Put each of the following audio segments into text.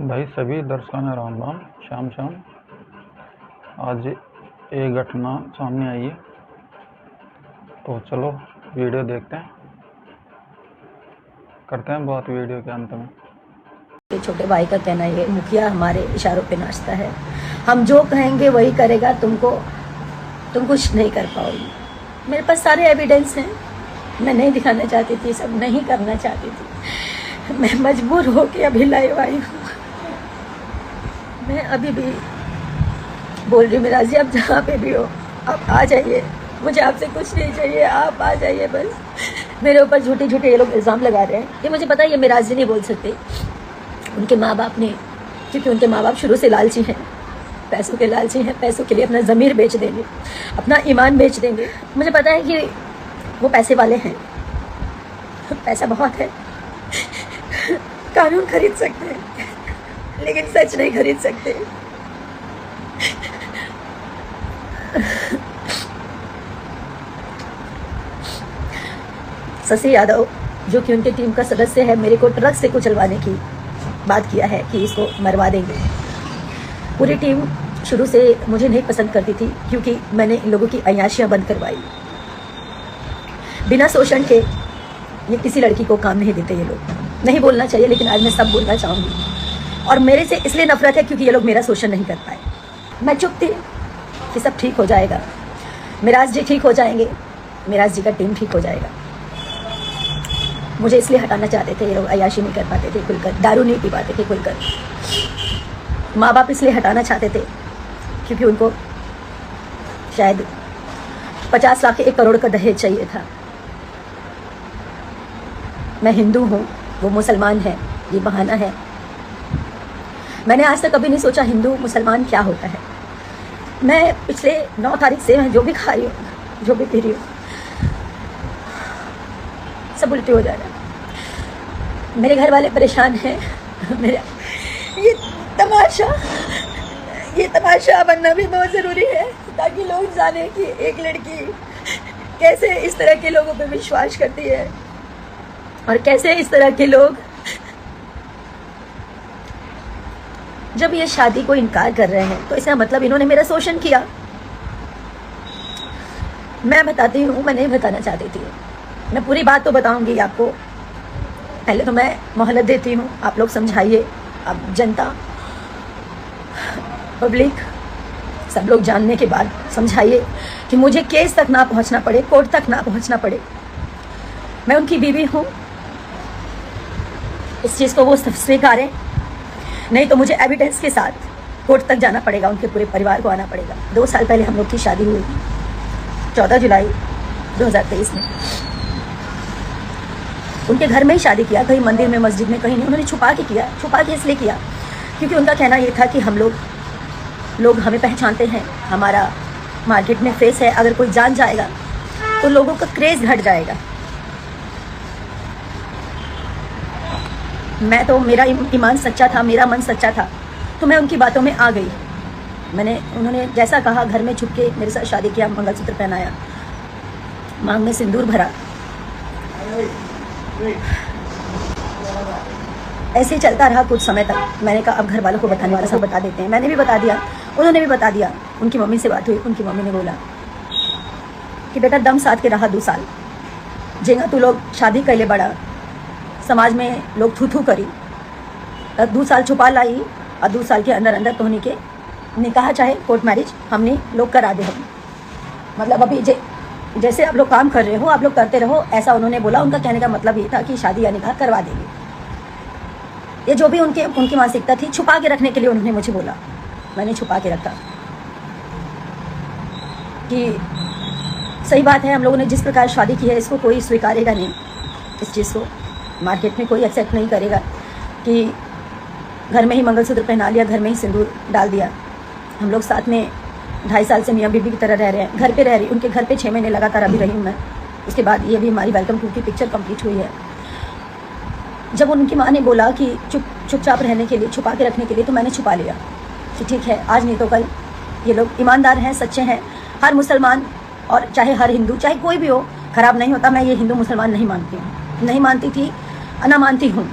भाई सभी दर्शकों ने राम राम, शाम शाम। आज एक घटना सामने आई है, तो चलो वीडियो देखते हैं, करते हैं बात वीडियो के अंत में। छोटे भाई का कहना है, मुखिया हमारे इशारों पे नाचता है, हम जो कहेंगे वही करेगा, तुम कुछ नहीं कर पाओगी। मेरे पास सारे एविडेंस हैं, मैं नहीं दिखाना चाहती थी, सब नहीं करना चाहती थी, मैं मजबूर होके अभी लाइव आई हूँ। मैं अभी भी बोल रही हूँ, मिराज जी आप जहाँ पे भी हो, आप आ जाइए, मुझे आपसे कुछ नहीं चाहिए, आप आ जाइए बस। मेरे ऊपर झूठे झूठे ये लोग इल्ज़ाम लगा रहे हैं, ये मुझे पता है, ये मिराज जी नहीं बोल सकते, उनके माँ बाप ने, क्योंकि उनके माँ बाप शुरू से लालची हैं, पैसों के लालची हैं, पैसों के लिए अपना ज़मीर बेच देंगे, अपना ईमान बेच देंगे। मुझे पता है कि वो पैसे वाले हैं, पैसा बहुत है, कानून खरीद सकते हैं, लेकिन सच नहीं खरीद सकते। शशि यादव, जो कि उनके टीम का सदस्य है, मेरे को ट्रक से कुचलवाने की बात किया है कि इसको मरवा देंगे। पूरी टीम शुरू से मुझे नहीं पसंद करती थी, क्योंकि मैंने इन लोगों की अय्याशियाँ बंद करवाई। बिना शोषण के ये किसी लड़की को काम नहीं देते ये लोग। नहीं बोलना चाहिए, लेकिन आज मैं सब बोलना चाहूँगी। और मेरे से इसलिए नफरत है क्योंकि ये लोग मेरा शोषण नहीं कर पाए। मैं चुप थी कि सब ठीक हो जाएगा, मिराज जी ठीक हो जाएंगे, मिराज जी का टीम ठीक हो जाएगा। मुझे इसलिए हटाना चाहते थे, ये लोग अय्याशी नहीं कर पाते थे खुलकर, दारू नहीं पी पाते थे खुलकर। माँ बाप इसलिए हटाना चाहते थे क्योंकि उनको शायद 50 लाख 1 करोड़ का दहेज चाहिए था। मैं हिंदू हूँ, वो मुसलमान है, ये बहाना है। मैंने आज तक कभी नहीं सोचा हिंदू मुसलमान क्या होता है। मैं पिछले 9 तारीख से मैं जो भी खा रही हूँ, जो भी पी रही हूँ, सब उल्टी हो जा रहा है। मेरे घर वाले परेशान हैं। मेरा ये तमाशा बनना भी बहुत ज़रूरी है, ताकि लोग जाने कि एक लड़की कैसे इस तरह के लोगों पे विश्वास करती है और कैसे इस तरह के लोग जब ये शादी को इनकार कर रहे हैं तो इसका मतलब इन्होंने मेरा शोषण किया। मैं बताती हूँ, मैं नहीं बताना चाहती थी, मैं पूरी बात तो बताऊंगी आपको। पहले तो मैं मोहलत देती हूँ, आप लोग समझाइए, आप जनता, पब्लिक, सब लोग जानने के बाद समझाइए कि मुझे केस तक ना पहुँचना पड़े, कोर्ट तक ना पहुँचना पड़े। मैं उनकी बीवी हूँ, इस चीज़ को वो स्वीकारें, नहीं तो मुझे एविडेंस के साथ कोर्ट तक जाना पड़ेगा, उनके पूरे परिवार को आना पड़ेगा। 2 साल पहले हम लोग की शादी हुई, 14 जुलाई 2023 में। उनके घर में ही शादी किया, कहीं मंदिर में, मस्जिद में, कहीं नहीं। उन्होंने छुपा के किया। छुपा के इसलिए किया क्योंकि उनका कहना ये था कि हम लोग हमें पहचानते हैं, हमारा मार्केट में फेस है, अगर कोई जान जाएगा तो लोगों का क्रेज़ घट जाएगा। मैं तो, मेरा ईमान सच्चा था, मेरा मन सच्चा था, तो मैं उनकी बातों में आ गई। उन्होंने जैसा कहा, घर में छुप के मेरे साथ शादी किया, मंगलसूत्र पहनाया, मांग में सिंदूर भरा। ऐसे ही चलता रहा कुछ समय तक। मैंने कहा अब घर वालों को बताने वाला सब बता देते हैं। मैंने भी बता दिया, उन्होंने भी बता दिया। उनकी मम्मी से बात हुई, उनकी मम्मी ने बोला कि बेटा दम साथ के रहा 2 साल, जेगा तू लोग शादी कर ले, बड़ा समाज में लोग थू थू करी, 2 साल छुपा लाई और 2 साल के अंदर अंदर तोहनी के निकाह चाहे कोर्ट मैरिज हमने लोग करा दे। हम मतलब अभी जैसे आप लोग काम कर रहे हो, आप लोग करते रहो, ऐसा उन्होंने बोला। उनका कहने का मतलब ये था कि शादी या निकाह करवा देंगे। ये जो भी उनकी मानसिकता थी, छुपा के रखने के लिए उन्होंने मुझे बोला। मैंने छुपा के रखा कि सही बात है, हम लोगों ने जिस प्रकार शादी की है इसको कोई स्वीकारेगा नहीं, इस चीज़ को मार्केट में कोई एक्सेप्ट नहीं करेगा कि घर में ही मंगलसूत्र पहना लिया, घर में ही सिंदूर डाल दिया। हम लोग साथ में 2.5 साल से मियाँ बीबी की तरह रह रहे हैं, घर पे रह रही, उनके घर पे 6 महीने लगातार अभी रही हूँ मैं। उसके बाद ये भी हमारी वेलकम टू की पिक्चर कंप्लीट हुई है। जब उनकी माँ ने बोला कि चुपचाप रहने के लिए, छुपा के रखने के लिए, तो मैंने छुपा लिया कि ठीक है, आज नहीं तो कल ये लोग ईमानदार हैं, सच्चे हैं। हर मुसलमान और चाहे हर हिंदू, चाहे कोई भी हो, खराब नहीं होता। मैं ये हिंदू मुसलमान नहीं मानती हूँ, नहीं मानती थी, ना मानती हूँ।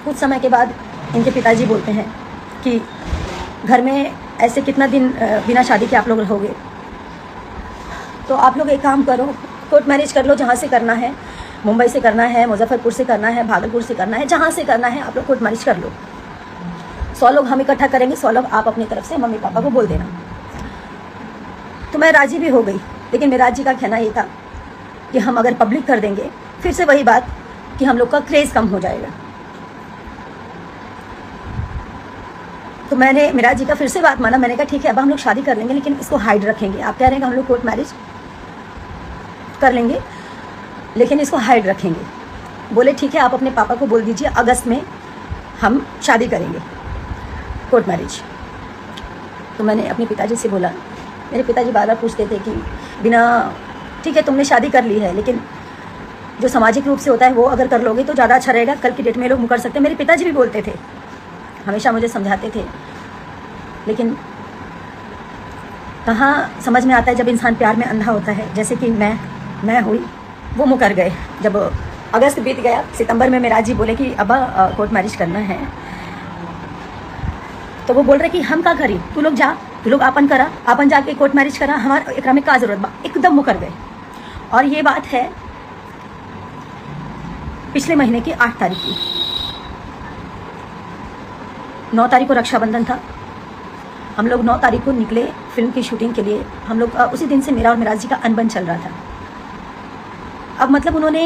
कुछ समय के बाद इनके पिताजी बोलते हैं कि घर में ऐसे कितना दिन बिना शादी के आप लोग रहोगे, तो आप लोग एक काम करो, कोर्ट मैरिज कर लो, जहाँ से करना है, मुंबई से करना है, मुजफ्फरपुर से करना है, भागलपुर से करना है, जहाँ से करना है आप लोग कोर्ट मैरिज कर लो। 100 लोग हम इकट्ठा करेंगे, 100 लोग आप अपनी तरफ से मम्मी पापा को बोल देना। तो मैं राजी भी हो गई, लेकिन मेराज जी का कहना ये था कि हम अगर पब्लिक कर देंगे, फिर से वही बात कि हम लोग का क्रेज़ कम हो जाएगा। तो मैंने मेराज जी का फिर से बात माना। मैंने कहा ठीक है, अब हम लोग शादी कर लेंगे, लेकिन इसको हाइड रखेंगे। आप कह रहे हैं कि हम लोग कोर्ट मैरिज कर लेंगे, लेकिन इसको हाइड रखेंगे। बोले ठीक है, आप अपने पापा को बोल दीजिए अगस्त में हम शादी करेंगे, कोर्ट मैरिज। तो मैंने अपने पिताजी से बोला। मेरे पिताजी बार बार पूछते थे कि बिना, ठीक है तुमने शादी कर ली है, लेकिन जो सामाजिक रूप से होता है वो अगर कर लोगे तो ज़्यादा अच्छा रहेगा, कल की डेट में लोग मुकर सकते हैं। मेरे पिताजी भी बोलते थे, हमेशा मुझे समझाते थे, लेकिन कहाँ समझ में आता है जब इंसान प्यार में अंधा होता है। जैसे कि मैं हुई, वो मुकर गए। जब अगस्त बीत गया, सितंबर में मेराज जी बोले कि अब कोर्ट मैरिज करना है, तो वो बोल रहे कि हम का करी, तू लोग जा, तू लोग आपन करा, आपन जाके कोर्ट मैरिज करा, हमारा एकरा में का जरूरत बा। एकदम मुकर गए। और ये बात है पिछले महीने की 8 तारीख की। 9 तारीख को रक्षाबंधन था। हम लोग 9 तारीख को निकले फिल्म की शूटिंग के लिए। हम लोग उसी दिन से मेरा और मेराज जी का अनबन चल रहा था। अब मतलब उन्होंने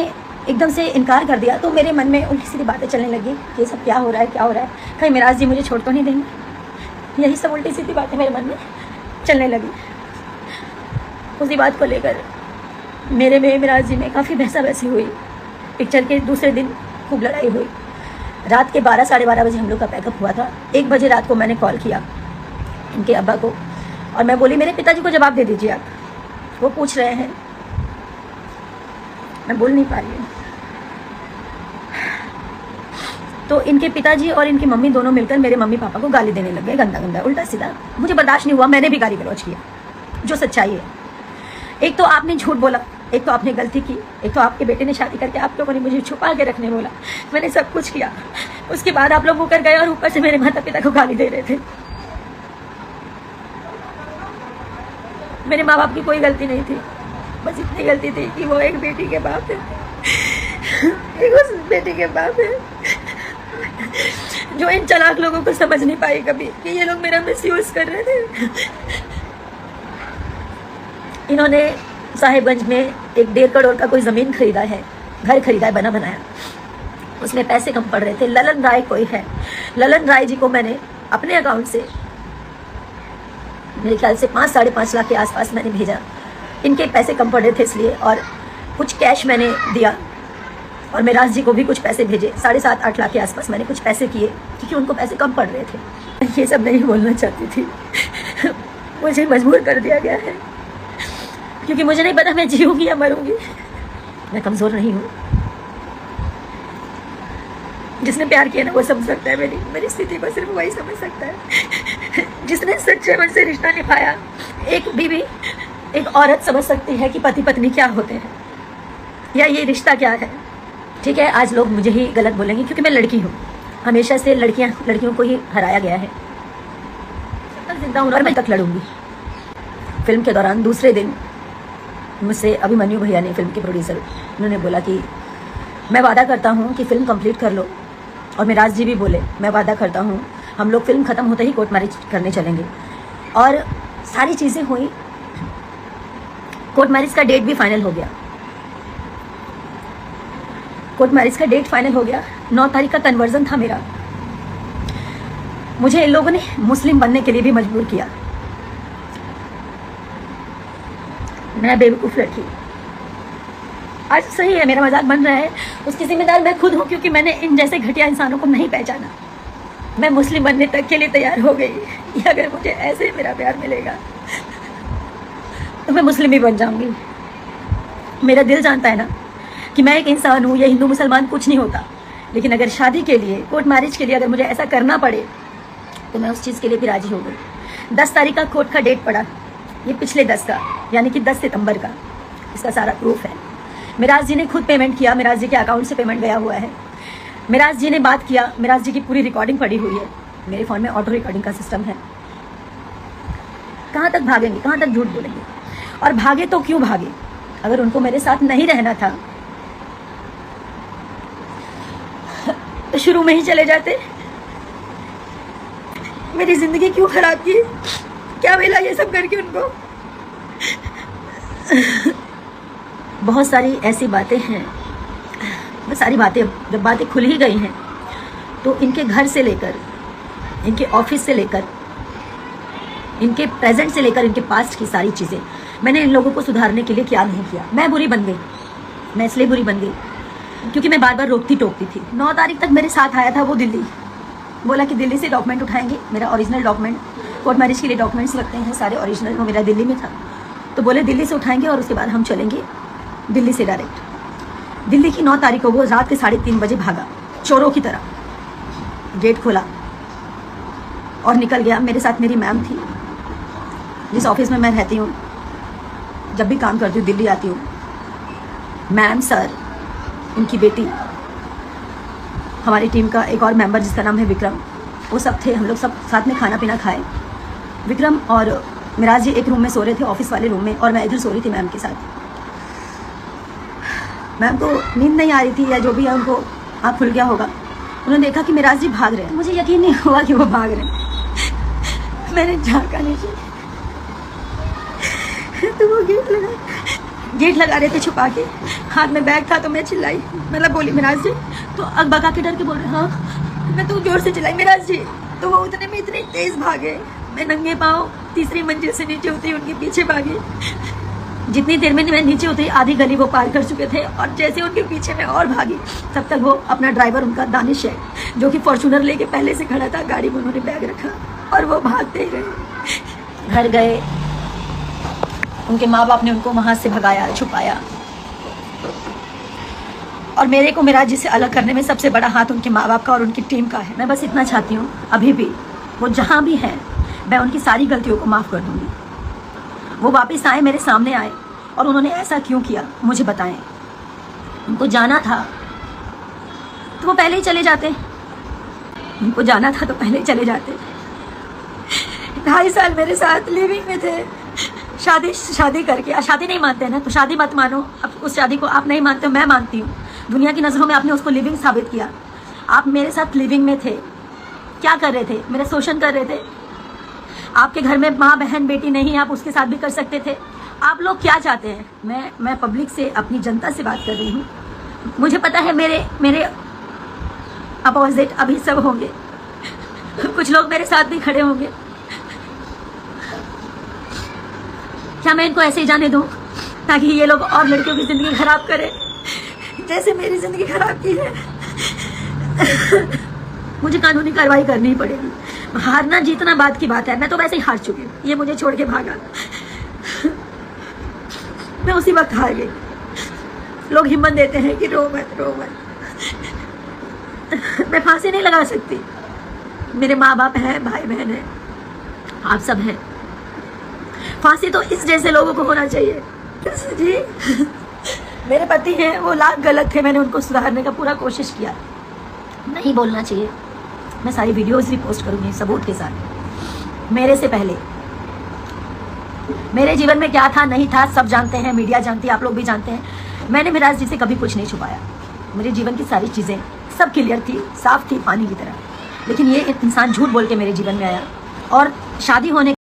एकदम से इनकार कर दिया, तो मेरे मन में उल्टी सीधी बातें चलने लगी, ये सब क्या हो रहा है, क्या हो रहा है, कहीं मेराज जी मुझे छोड़ तो नहीं देंगे। यही सब उल्टी सीधी बातें मेरे मन में चलने लगी। उसी बात को लेकर मेरे में मेराज जी में काफ़ी बहसा बहसी हुई। पिक्चर के दूसरे दिन खूब लड़ाई हुई। रात के 12 साढ़े 12 बजे हम लोग का पैकअप हुआ था। 1 बजे रात को मैंने कॉल किया इनके अब्बा को। और मैं बोली मेरे पिताजी को जवाब दे दीजिए आप, वो पूछ रहे हैं, मैं बोल नहीं पा रही हूँ। तो इनके पिताजी और इनकी मम्मी दोनों मिलकर मेरे मम्मी पापा को गाली देने लग गए, गंदा गंदा उल्टा सीधा। मुझे बर्दाश्त नहीं हुआ, मैंने भी गाली गलौज किया, जो सच्चाई है। एक तो आपने झूठ बोला, एक तो आपने गलती की, एक तो आपके बेटे ने शादी करके आप लोगों ने मुझे छुपा के रखने बोला। मैंने सब कुछ किया, उसके बाद आप लोग मुकर गए और ऊपर से मेरे माता पिता को गाली दे रहे थे। मेरे माँ बाप की कोई गलती नहीं थी, बस इतनी गलती थी कि वो एक बेटी के बाप है, एक उस बेटी के बाप है जो इन चालाक लोगों को समझ नहीं पाई कभी कि ये लोग मेरा मिसयूज कर रहे थे। इन्होंने साहिबगंज में एक 1.5 करोड़ का कोई जमीन खरीदा है, घर खरीदा है बना बनाया, उसमें पैसे कम पड़ रहे थे। ललन राय कोई है, ललन राय जी को मैंने अपने अकाउंट से मेरे ख्याल से 5-5.5 लाख के आसपास मैंने भेजा। इनके पैसे कम पड़ रहे थे इसलिए, और कुछ कैश मैंने दिया, और मेराज जी को भी कुछ पैसे भेजे। 7.5-8 लाख के आसपास मैंने कुछ पैसे किए, क्योंकि उनको पैसे कम पड़ रहे थे। ये सब नहीं बोलना चाहती थी, मुझे मजबूर कर दिया गया है, क्योंकि मुझे नहीं पता मैं जीऊंगी या मरूंगी। मैं कमज़ोर नहीं हूँ, जिसने प्यार किया ना वो समझ सकता है मेरी स्थिति को, सिर्फ वही समझ सकता है जिसने सच्चे मन से रिश्ता निभाया। एक बीवी, एक औरत समझ सकती है कि पति पत्नी क्या होते हैं, या ये रिश्ता क्या है। ठीक है, आज लोग मुझे ही गलत बोलेंगे क्योंकि मैं लड़की हूँ, हमेशा से लड़कियों को ही हराया गया है। जिंदा हूँ और मैं तक लड़ूंगी। फिल्म के दौरान दूसरे दिन मुझसे अभिमन्यु भैया ने, फिल्म के प्रोड्यूसर, उन्होंने बोला कि मैं वादा करता हूँ कि फ़िल्म कंप्लीट कर लो। और मेराज जी भी बोले मैं वादा करता हूँ हम लोग फिल्म ख़त्म होते ही कोर्ट मैरिज करने चलेंगे। और सारी चीज़ें हुई, कोर्ट मैरिज का डेट भी फाइनल हो गया। कोर्ट मैरिज का डेट फाइनल हो गया। 9 तारीख का कन्वर्जन था मेरा। मुझे इन लोगों ने मुस्लिम बनने के लिए भी मजबूर किया। मैं बेवकूफ़ लड़की, आज सही है मेरा मजाक बन रहा है, उसकी जिम्मेदार मैं खुद हूँ, क्योंकि मैंने इन जैसे घटिया इंसानों को नहीं पहचाना। मैं मुस्लिम बनने तक के लिए तैयार हो गई। अगर मुझे ऐसे मेरा प्यार मिलेगा तो मैं मुस्लिम ही बन जाऊंगी। मेरा दिल जानता है ना कि मैं एक इंसान हूँ, ये हिंदू मुसलमान कुछ नहीं होता। लेकिन अगर शादी के लिए, कोर्ट मैरिज के लिए अगर मुझे ऐसा करना पड़े तो मैं उस चीज़ के लिए भी राजी हो गई। 10 तारीख का कोर्ट का डेट पड़ा, ये पिछले 10 का, यानी कि 10 सितंबर का। इसका सारा प्रूफ है। मेराज जी ने खुद पेमेंट किया, मेराज जी के अकाउंट से पेमेंट गया हुआ है। मेराज जी ने बात किया, मेराज जी की पूरी रिकॉर्डिंग पड़ी हुई है। मेरे फ़ोन में ऑटो रिकॉर्डिंग का सिस्टम है। कहाँ तक भागेंगे, कहाँ तक झूठ बोलेंगे? और भागे तो क्यों भागे? अगर उनको मेरे साथ नहीं रहना था तो शुरू में ही चले जाते। मेरी जिंदगी क्यों खराब की? क्या मिला ये सब करके उनको? बहुत सारी ऐसी बातें हैं, वो सारी बातें, जब बातें खुल ही गई हैं तो इनके घर से लेकर, इनके ऑफिस से लेकर, इनके प्रेजेंट से लेकर इनके पास्ट की सारी चीज़ें मैंने इन लोगों को सुधारने के लिए क्या नहीं किया। मैं बुरी बन गई। मैं इसलिए बुरी बन गई क्योंकि मैं बार बार रोकती टोकती थी। 9 तारीख तक मेरे साथ आया था वो दिल्ली, बोला कि दिल्ली से डॉक्यूमेंट उठाएंगे। मेरा ओरिजिनल डॉक्यूमेंट, कोर्ट मैरिज के लिए डॉक्यूमेंट्स लगते हैं सारे ओरिजिनल, वो मेरा दिल्ली में था। तो बोले दिल्ली से उठाएंगे और उसके बाद हम चलेंगे दिल्ली से डायरेक्ट। दिल्ली की 9 तारीख को वो रात के 3:30 बजे भागा, चोरों की तरह। गेट खोला और निकल गया। मेरे साथ मेरी मैम थी, जिस ऑफिस में मैं रहती हूँ, जब भी काम करती हूँ, दिल्ली आती हूँ। मैम, सर, उनकी बेटी, हमारी टीम का एक और मेंबर जिसका नाम है विक्रम, वो सब थे। हम लोग सब साथ में खाना पीना खाए। विक्रम और मेराज जी एक रूम में सो रहे थे, ऑफिस वाले रूम में, और मैं इधर सो रही थी मैम के साथ। मैम को नींद नहीं आ रही थी या जो भी है, उनको आँख खुल गया होगा। उन्होंने देखा कि मेराज जी भाग रहे हैं। मुझे यकीन नहीं हुआ कि वो भाग रहे हैं। मैंने झाँका नीचे तो वो गेट लगा रहे थे छुपा के, हाथ में बैग था। तो मैं चिल्लाई, मतलब बोली मेराज जी, तो अकबका के डर के बोल रहे हाँ। मैं तो जोर से चिल्लाई मेराज जी, तो वो उतने में इतने तेज भागे। मैं नंगे पाँव 3री मंजिल से नीचे उतरी, उनके पीछे भागी। जितनी देर में मैं नीचे उतरी, आधी गली वो पार कर चुके थे, और जैसे उनके पीछे मैं और भागी, तब तक वो अपना ड्राइवर, उनका दानिश है, जो कि फॉर्च्यूनर लेके पहले से खड़ा था, गाड़ी में उन्होंने बैग रखा। और वो भागते गए, घर गए, उनके माँ बाप ने उनको वहाँ से भगाया, छुपाया। और मेरे को मेरा जिसे अलग करने में सबसे बड़ा हाथ उनके माँ बाप का और उनकी टीम का है। मैं बस इतना चाहती हूँ, अभी भी वो जहाँ भी हैं, मैं उनकी सारी गलतियों को माफ़ कर दूँगी। वो वापस आए, मेरे सामने आए, और उन्होंने ऐसा क्यों किया मुझे बताएं। उनको जाना था तो वो पहले ही चले जाते, उनको जाना था तो पहले ही चले जाते। 2.5 साल मेरे साथ लिविंग में थे, शादी करके। शादी नहीं मानते ना तो शादी मत मानो, अब उस शादी को आप नहीं मानते हो, मैं मानती हूँ। दुनिया की नज़रों में आपने उसको लिविंग साबित किया। आप मेरे साथ लिविंग में थे, क्या कर रहे थे? मेरा शोषण कर रहे थे। आपके घर में माँ बहन बेटी नहीं, आप उसके साथ भी कर सकते थे। आप लोग क्या चाहते हैं? मैं पब्लिक से, अपनी जनता से बात कर रही हूँ। मुझे पता है मेरे अपोजिट अभी सब होंगे, कुछ लोग मेरे साथ भी खड़े होंगे। क्या मैं इनको ऐसे ही जाने दूं ताकि ये लोग और लड़कियों की जिंदगी खराब करें जैसे मेरी जिंदगी खराब की है? मुझे कानूनी कार्रवाई करनी ही पड़ेगी। हारना जीतना बात की बात है, मैं तो वैसे ही हार चुकी हूँ। ये मुझे छोड़ के भागा, मैं उसी वक्त हार गई। लोग हिम्मत देते हैं कि रो मत, रो मत। मैं फांसी नहीं लगा सकती। मेरे माँ बाप हैं, भाई बहन हैं, आप सब हैं। फांसी तो इस जैसे लोगों को होना चाहिए जी। मेरे पति हैं, वो लाख गलत थे, मैंने उनको सुधारने का पूरा कोशिश किया। नहीं बोलना चाहिए, मैं सारी वीडियोस भी पोस्ट करूंगी सबूत के साथ। मेरे से पहले मेरे जीवन में क्या था नहीं था सब जानते हैं, मीडिया जानती है, आप लोग भी जानते हैं। मैंने मिराज जी से कभी कुछ नहीं छुपाया। मेरे जीवन की सारी चीज़ें सब क्लियर थी, साफ थी, पानी की तरह। लेकिन ये इंसान झूठ बोल के मेरे जीवन में आया, और शादी होने